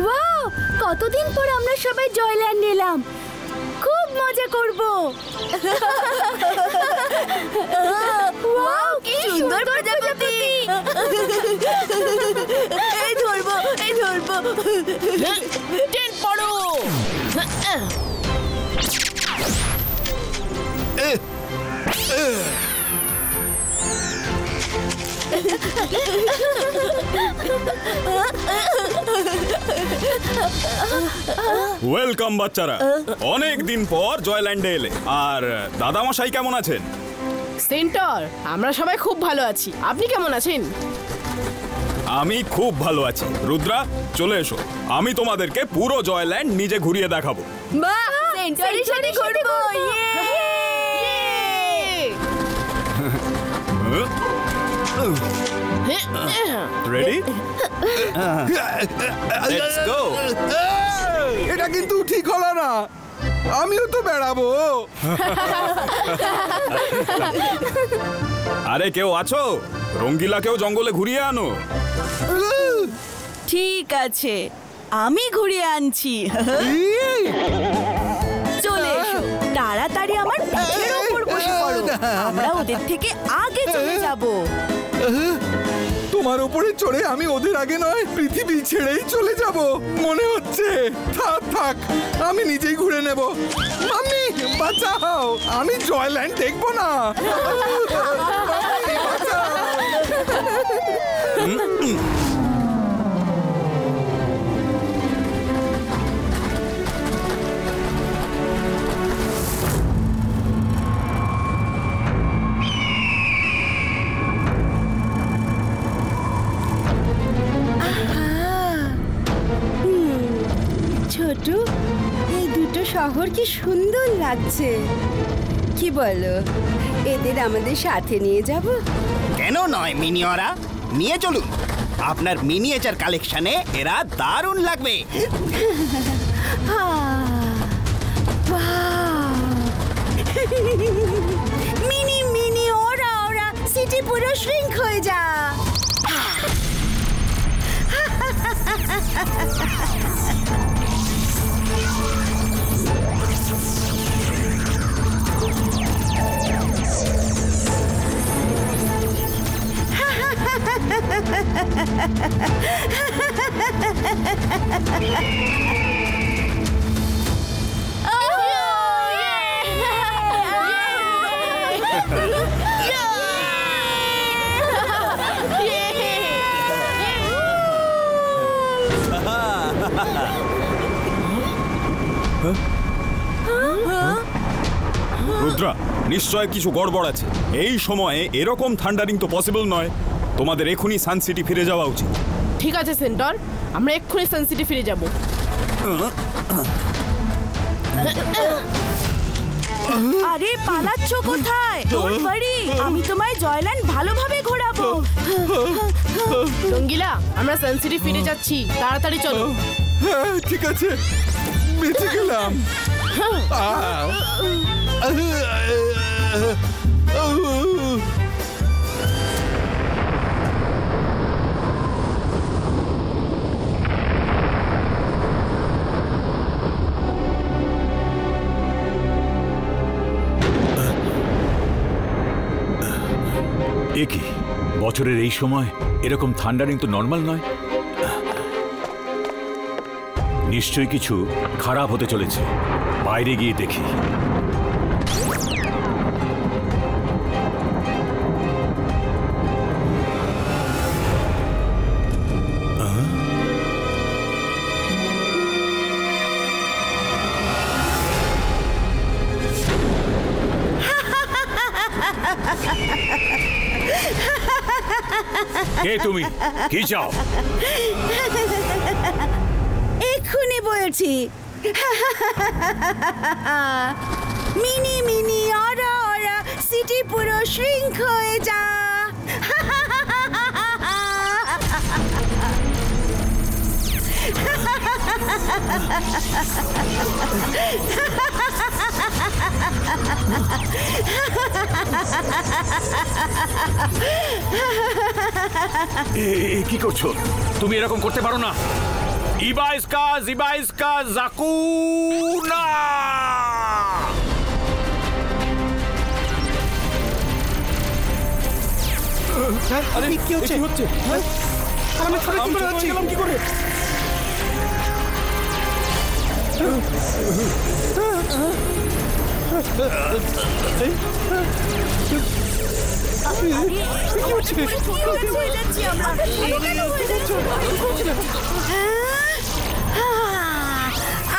Wow, কতদিন পর আমরা সবাই জয়ল্যান্ড এলাম। খুব মজা করব। ওয়াও, কি সুন্দর প্রজাপতি। এই ধরবো, এই ধরবো। টেন পড়ো। ওয়েলকাম বাচ্চারা, অনেক দিন পর জয়ল্যান্ডে এলে। আর দাদামশাই কেমন আছেন? সেন্টর, আমরা সবাই খুব ভালো আছি। আপনি কেমন আছেন? আমি খুব ভালো আছি। রুদ্রা, চলে এসো, আমি তোমাদেরকে পুরো জয়ল্যান্ড নিজে ঘুরিয়ে দেখাবো। বাহ, সেন্টরের সাথে ঘুরবো। রেডি? Let's go. এটা কিন্তু ঠিক হলো না, আমিও তো বেড়াবো। আরে কেউ আছো? রঙ্গিলাকেও জঙ্গলে ঘুরিয়ে আনো। ঠিক আছে, আমি ঘুরিয়ে আনছি। চলে এসো, তাড়াতাড়ি আমার পিঠের উপর বসে পড়ো। আমরা ওদের থেকে আগে চলে যাব। তোমার উপরে চড়ে আমি ওদের আগে নয়, পৃথিবী ছেড়েই চলে যাব মনে হচ্ছে। থাক থাক, আমি নিজেই ঘুরে নেব। মাম্মি বাঁচাও, আমি জয়ল্যান্ড দেখবো না। মাম্মি, বাঁচাও। ছোট, এই দুটো শহর কি সুন্দর লাগছে। কি বলো, এদের আমাদের সাথে নিয়ে যাব? কেন নয় মিনিয়রা, নিয়ে চলুন। আপনার মিনিয়েচার কালেকশনে এরা দারুণ লাগবে। মিনি মিনি ওরা ওরা, সিটি পুরো শ্রিঙ্ক হয়ে যা। রুদ্রা, নিশ্চয় কিছু গড়বড় আছে। এই সময়ে এরকম থান্ডারিং তো পসিবল নয়। তোমাদের এখনই সান সিটি ফিরে যাওয়া উচিত। ঠিক আছে সেন্টর, আমরা এক্ষুনি সান সিটি ফিরে যাব। আরে পালাচ্ছ কোথায়? ডোন্ট ওয়ারি, আমি তোমায় জয়ল্যান্ড ভালোভাবে ঘোরাবো। রঙ্গিলা, আমরা সান সিটি ফিরে যাচ্ছি, তাড়াতাড়ি চলো। হ্যাঁ ঠিক আছে, বেঁচে গেলাম। এ কি, বছরের এই সময় এরকম থান্ডারিং তো নর্মাল নয়। নিশ্চয়ই কিছু খারাপ হতে চলেছে, বাইরে গিয়ে দেখি। কে তুমি? কি চাও? এক্ষুনি বলছি। মিনি মিনি ওরা ওরা, সিটি পুরো শ্রিঙ্ক হয়ে যা। কি করছো? তুমি এরকম করতে পারো না। ইবাইস্কা জাকুনা। কি হচ্ছে? আমি চলে যাচ্ছি কি করে?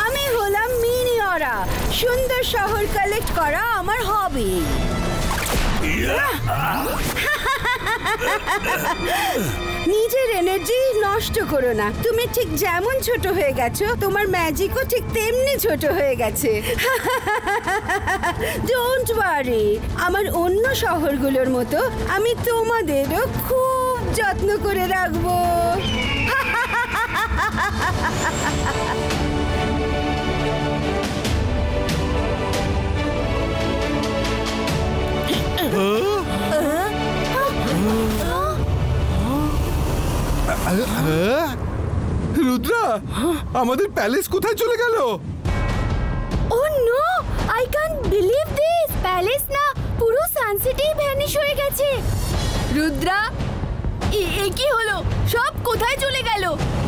আমি হলাম মিনিওরা। সুন্দর শহর কালেক্ট করা আমার হবি। নিজের এনার্জি নষ্ট করো না। তুমি ঠিক যেমন ছোট হয়ে গেছো, তোমার ম্যাজিকও ঠিক তেমনি ছোট হয়ে গেছে। ডোন্ট ওয়ারি, আমার অন্য শহরগুলোর মতো আমি তোমাদেরও খুব যত্ন করে রাখবো। রুদ্রা, আমাদের প্যালেস কোথায় চলে গেল? Oh no, I can't believe this. Palace না, পুরো সানসিটি ভ্যানিশ হয়ে গেছে। রুদ্রা, এ কি হলো? সব কোথায় চলে গেল?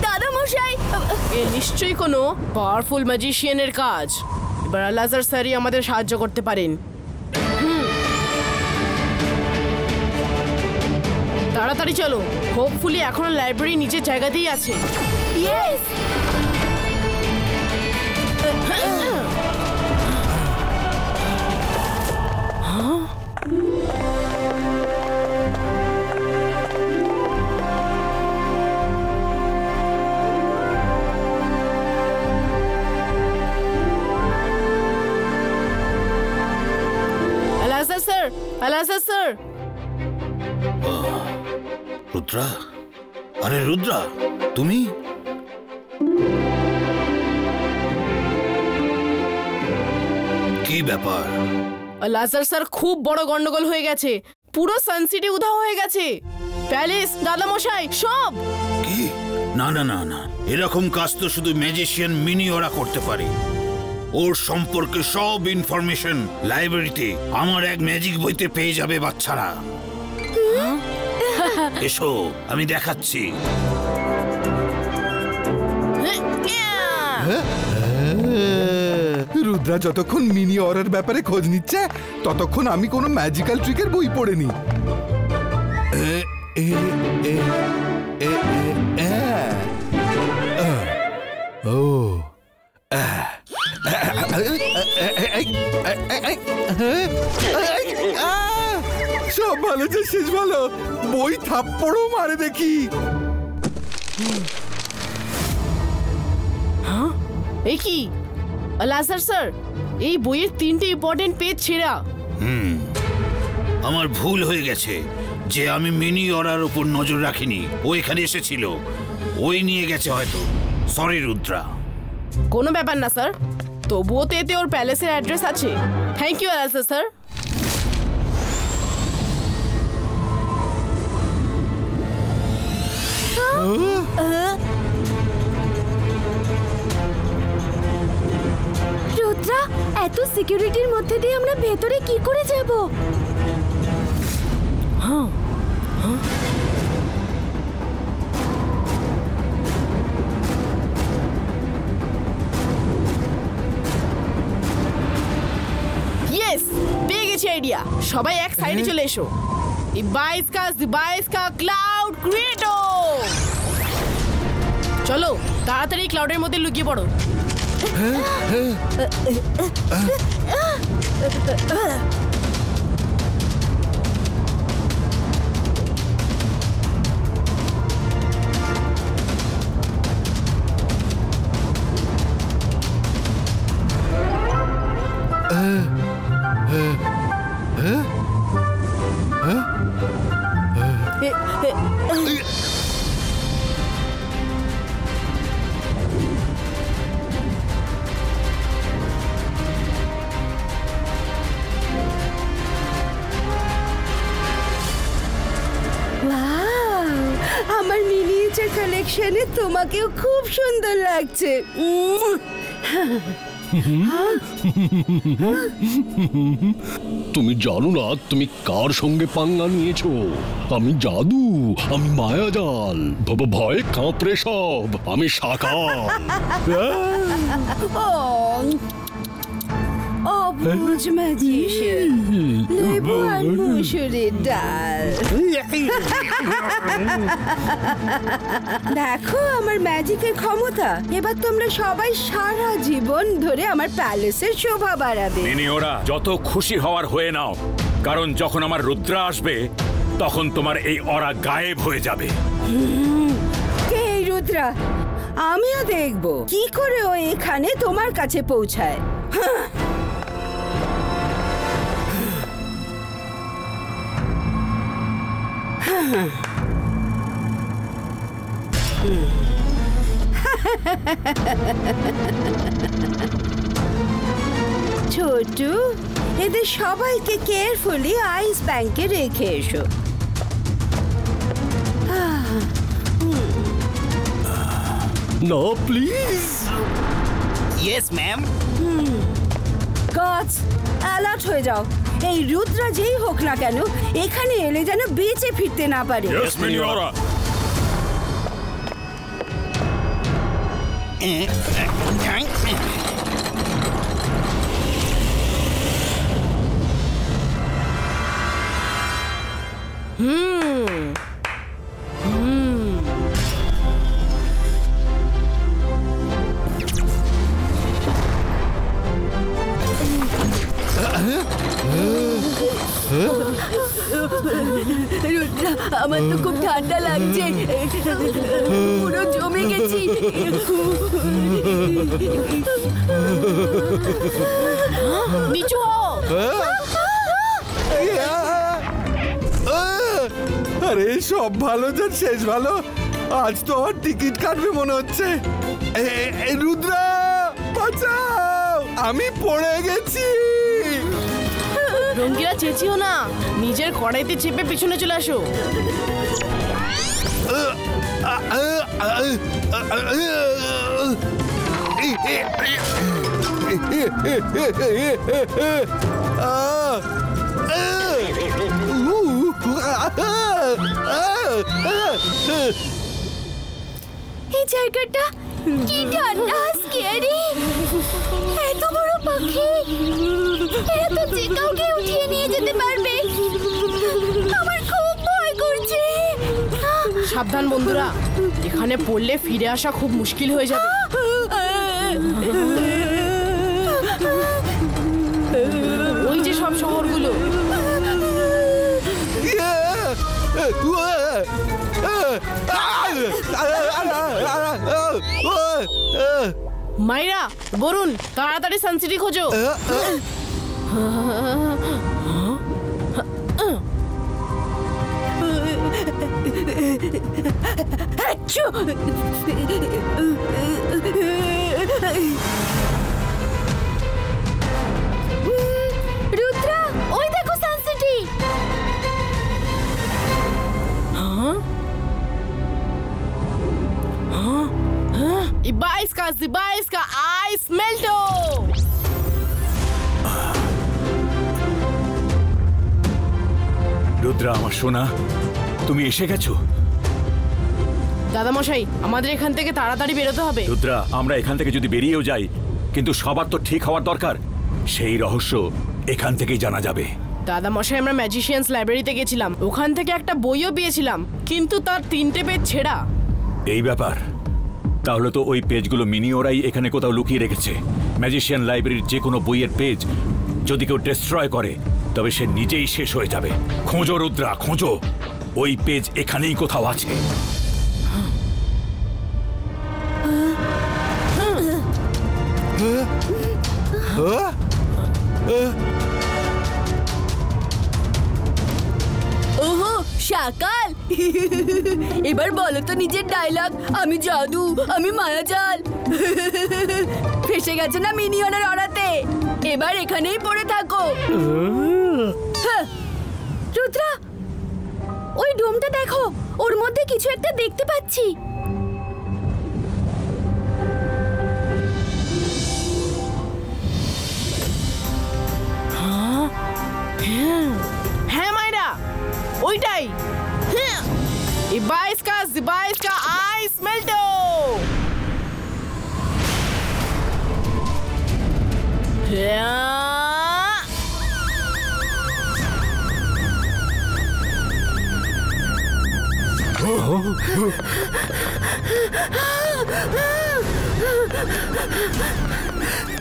দাদা মশাই, এ নিশ্চয়ই কোনো পাওয়ারফুল ম্যাজিশিয়ানের কাজ। এবার আলাজার স্যারই আমাদের সাহায্য করতে পারেন। তাড়াতাড়ি চলো, হোপফুলি এখনো লাইব্রেরি নিচের জায়গাতেই আছে। ইয়েস। আলাজা স্যার, আলাজা স্যার। রুদ্রা, আরে রুদ্রা, তুমি? কি ব্যাপার? লাজার স্যার, খুব বড় গন্ডগোল হয়ে গেছে। পুরো সানসিটি উধাও হয়ে গেছে। প্যালেস, দাদামশাই, সব। কি? না না না না, এরকম কাজ তো শুধু ম্যাজিশিয়ান মিনিওরা করতে পারে। ওর সম্পর্কে সব ইনফরমেশন লাইব্রেরিতে আমার এক ম্যাজিক বইতে পেয়ে যাবে বাচ্চারা। এসো, আমি দেখাচ্ছি। রুদ্রা যতক্ষণ মিনিওরার ব্যাপারে খোঁজ নিচ্ছে, ততক্ষণ আমি কোনো ম্যাজিক্যাল ট্রিকের বই পড়িনি। ও সব ভালো যে শেষ ভালো। বই থাপ্পড়ও মারে দেখি। এ কি লাজার স্যার, এই বইয়ের 3টে ইম্পর্টেন্ট পেজ ছেঁড়া। আমার ভুল হয়ে গেছে যে আমি মিনিওরার উপর নজর রাখিনি। ও এখানে এসেছিল, ওই নিয়ে গেছে হয়তো। সরি রুদ্রা। কোনো ব্যাপার না স্যার, তবুও তো এতে ওর প্যালেসের অ্যাড্রেস আছে। থ্যাংক ইউ আলাজা স্যার। রুদ্রা, এত সিকিউরিটির মধ্যে দিয়ে আমরা ভেতরে কি করে যাব? ইয়েস, পেয়ে গেছি আইডিয়া। সবাই এক সাইডে চলে এসো। ইবাইস্কা ক্লাউড ক্রিয়েটর। চলো, তাড়াতাড়ি ক্লাউডের মধ্যে লুকিয়ে পড়ো। আমার মিনিয়েচার কালেকশনে তোমাকেও খুব সুন্দর লাগছে। তুমি জানো না তুমি কার সঙ্গে পাঙ্গা নিয়েছো? আমি জাদু, আমি মায়াজাল, ভয়ে কাঁপড়ে সব, আমি সাকাল। অবুঝ ম্যাজিশিয়ান, লেবু আর মুসুরির ডাল। দেখো আমার ম্যাজিকের ক্ষমতা। এবার তোমরা সবাই সারা জীবন ধরে আমার প্যালেসের শোভা বাড়াবে। মিনিওরা, যত খুশি হওয়ার হয়ে নাও, কারণ যখন আমার রুদ্রা আসবে তখন তোমার এই অরা গায়েব হয়ে যাবে। কে এই রুদ্রা? আমিও দেখবো কি করে ও এখানে তোমার কাছে পৌঁছায়। ছোটু, এদের সবাইকে কেয়ারফুলি আইস ব্যাংকে রেখে এসো। না please. Yes ma'am. Guards, alert হয়ে যাও। এই রুদ্রা যেই হোক না কেন এখানে এলে যেন বেঁচে ফিরতে না পারে। ইয়েস মিনিওরা। রুদ্রা, আমার তো খুব ঠান্ডা লাগছে, পুরো জমে গেছি। নিচু হও। আরে সব ভালো যার শেষ ভালো। আজ তো আর টিকিট কাটবে মনে হচ্ছে। রুদ্রা বাঁচাও, আমি পড়ে গেছি। রঙ্গিলা চেঁচিও না, নিজের কড়াইতে চেপে পিছনে চলে আসো। এই জায়গাটা কি ঠান্ডা, স্ক্যারি। এত বড় পাখি, এরা তো যে কাউকে উঠিয়ে নিয়ে যেতে পারবে। আমার খুব ভয় করছে। সাবধান বন্ধুরা, এখানে পড়লে ফিরে আসা খুব মুশকিল হয়ে যাবে। ওই যে সব শহরগুলো। মাইরা, বরুণ, তাড়াতাড়ি সানসিটি খোঁজো। রুদ্রা, ওই দেখো Sun City. Ibaiska, ice melto! Rudra আমার সোনা, তুমি এসে গেছো? দাদামশাই, আমাদের এখান থেকে তাড়াতাড়ি বেরোতে হবে। রুদ্রা, আমরা এখান থেকে যদি বেরিয়েও যাই, কিন্তু সবার তো ঠিক হওয়ার দরকার। সেই রহস্য এখান থেকেই জানা যাবে। দাদামশাই, আমরা ম্যাজিশিয়ানস লাইব্রেরিতে গেছিলাম, ওখান থেকে একটা বইও পেয়েছিলাম, কিন্তু তার 3টে পেজ ছেঁড়া। এই ব্যাপার, তাহলে তো ওই পেজগুলো মিনিওরাই এখানে কোথাও লুকিয়ে রেখেছে। ম্যাজিশিয়ান লাইব্রেরির যে কোনো বইয়ের পেজ যদি কেউ ডিস্ট্রয় করে, তবে সে নিজেই শেষ হয়ে যাবে। খোঁজো রুদ্রা, খোঁজো, ওই পেজ এখানেই কোথাও আছে। ওহো, শাকাল। এবার বলো তো নিজের ডায়লগ। আমি জাদু, আমি মায়াজাল। ফেসে গেছে না মিনিয়নের অরাতে? এবার এখানেই পড়ে থাকো। হ্যাঁ, রুদ্রা, ওই ডোমটা দেখো, ওর মধ্যে কিছু একটা দেখতে পাচ্ছি। হ্যাঁ মাইরা, ওইটাই। Ibaiska Ice Melto!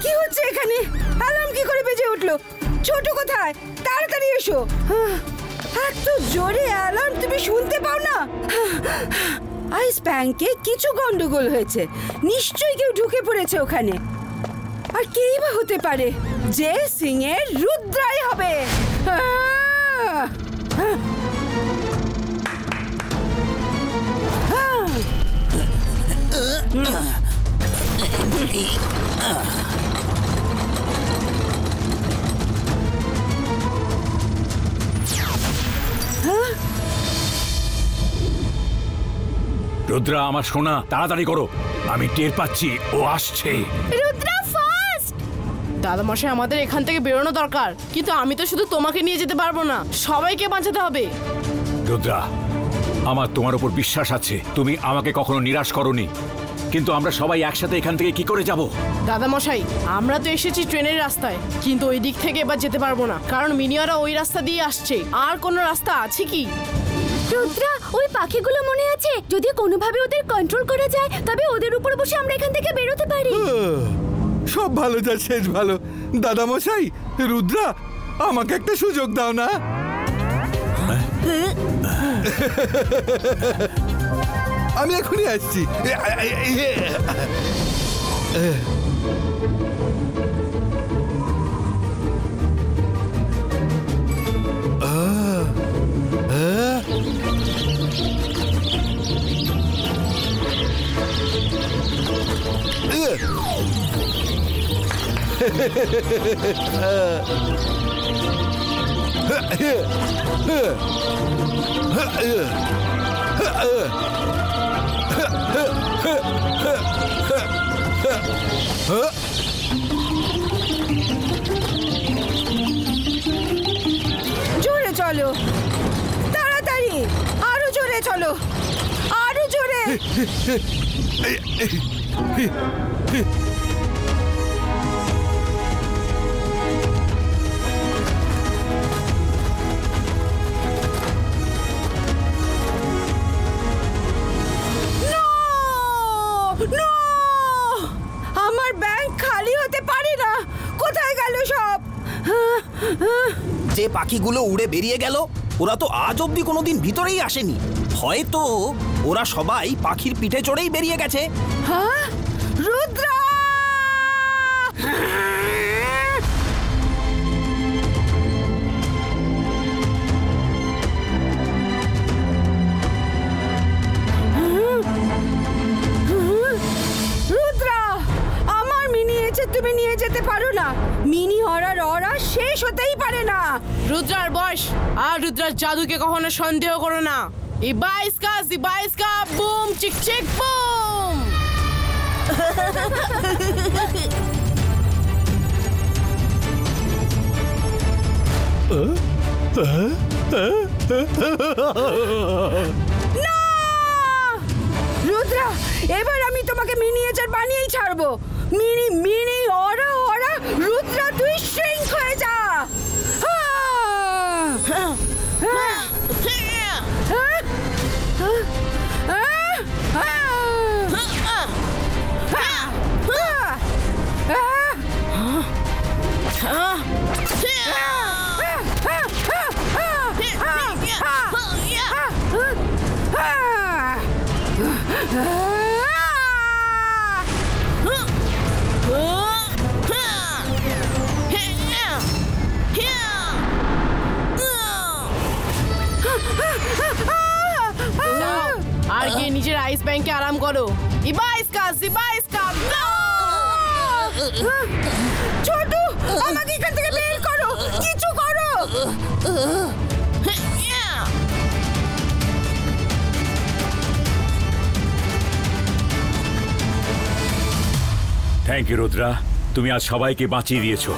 কি হচ্ছে এখানে? অ্যালার্ম কি করে বেজে উঠলো? ছোট কোথায়? তাড়াতাড়ি এসো। এত জোরে অ্যালার্ম তুমি শুনতে পাও না? আইস ব্যাংকে কিছু গন্ডগোল হয়েছে, নিশ্চয়ই কেউ ঢুকে পড়েছে ওখানে। আর কেই বা হতে পারে? যে সিং এর রুদ্রাই হবে। রুদ্রা আমার সোনা, তাড়াতাড়ি করো, আমি টের পাচ্ছি ও আসছে। রুদ্রা ফাস্ট! দাদামশাই, আমাদের এখান থেকে বেরোনো দরকার, কিন্তু আমি তো শুধু তোমাকে নিয়ে যেতে পারবো না, সবাইকে বাঁচাতে হবে। রুদ্রা, আমার তোমার উপর বিশ্বাস আছে, তুমি আমাকে কখনো নিরাশ করোনি, কিন্তু আমরা সবাই একসাথে এখান থেকে কি করে যাব? দাদামশাই, আমরা তো এসেছি ট্রেনের রাস্তায়, কিন্তু ওই দিক থেকে এবার যেতে পারবো না, কারণ মিনিয়ারা ওই রাস্তা দিয়ে আসছে। আর কোনো রাস্তা আছে কি? রুদ্রা, ওই পাখিগুলো মনে আছে? যদি কোনোভাবে ওদের কন্ট্রোল করা যায়, তবে ওদের উপর বসে আমরা এখান থেকে বেরোতে পারি। সব ভালো যা শেষ ভালো। দাদামশাই, রুদ্রা, আমাকে একটা সুযোগ দাও না। আমি এখনই আসছি। জোরে চলো, তাড়াতাড়ি, আরো জোরে চলো, আরো জোরে। আমার ব্যাংক খালি হতে পারে না। কোথায় গেল সব? যে পাখিগুলো উড়ে বেরিয়ে গেল, ওরা তো আজ অব্দি কোনোদিন ভিতরেই আসেনি। হয়তো ওরা সবাই পাখির পিঠে চড়েই বেরিয়ে গেছে। হ্যাঁ, রুদ্রা! রুদ্রা, আমার মিনিয়েচার তুমি নিয়ে যেতে পারো না। মিনি হরার অরা শেষ হতেই পারে না। রুদ্রার বয়স আর রুদ্রার জাদুকে কখনো সন্দেহ করো না। ইবাইস্কা বুম চিক চিক বুম। না! রুদ্রা, এবার আমি তোমাকে মিনিয়েচার বানিয়েই ছাড়বো। মিনি অরা অরা, রুদ্রা তুই শ্রিঙ্ক হয়ে যা। আর গিয়ে নিজের আইস ব্যাংকে আরাম করো। ইবাইস্কা ছোটু, আমাকে এখান থেকে বের করো, কিছু করো। থ্যাংক ইউ রুদ্রা, তুমি আজ সবাইকে বাঁচিয়ে দিয়েছো।